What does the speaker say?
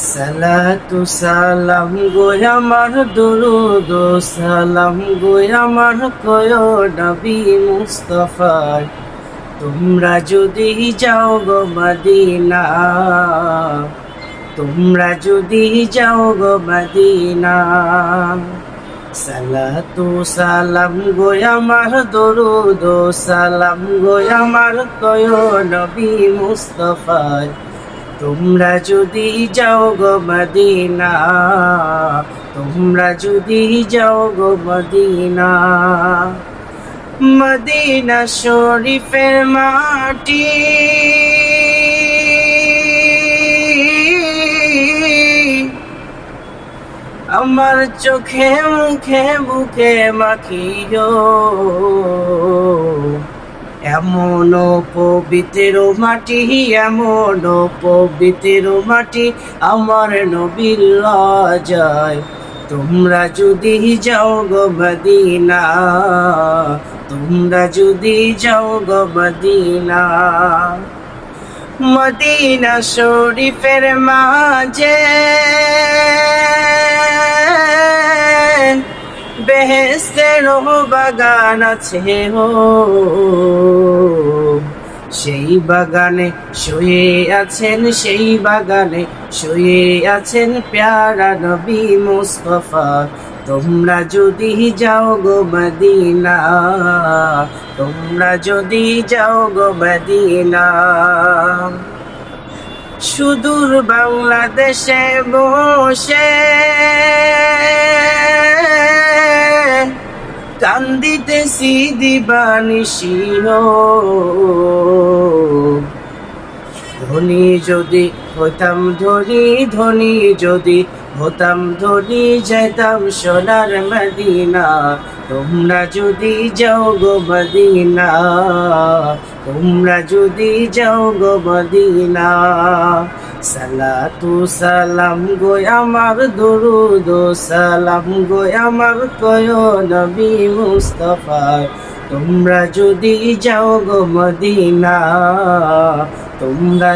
সালাতু সালাম গো আমার দুরুদ সালাম গো আমার কয় নবী মুস্তাফার তোমরা যদি যাও গো মদিনা, তোমরা যদি যাও গো মদিনা। সালাতু সালাম গো আমার দুরুদ সালাম গো আমার কয় নবী মুস্তাফার তোমরা যদি যাও গো মদিনা, তোমরা যদি যাও গো মদিনা। মদিনা শরীফের মাটি আমার চোখে মুখে বুকে মাখিও, এমন পবিত্র মাটি, এমন পবিত্র মাটি আমার নবীর রাজায় তোমরা যদি যাও গো মদিনা, তোমরা যদি যাও গো মদিনা। মদিনা শরীফের মাঝে বেহেশতের বাগান আছে হো, সেই বাগানে শুয়ে আছেন, সেই বাগানে শুয়ে আছেন প্যারা নবী মুস্তাফা তোমরা যদি যাও গো মদিনা, তোমরা যদি যাও গো মদিনা। সুদূর বাংলাদেশে বসে কান্দিতেছি দিবানিশি হো, ধনী যদি হতাম ধনী, ধনী যদি হতাম ধনী যেতাম সোনার মদিনা তোমরা যদি যাও গো মদিনা, তোমরা যদি যাও গো মদিনা। সালাতু সালাম গো আমার দুরুদ সালাম গো আমার কয় নবী মুস্তাফা তোমরা যদি যাও গো মদিনা, তোমরা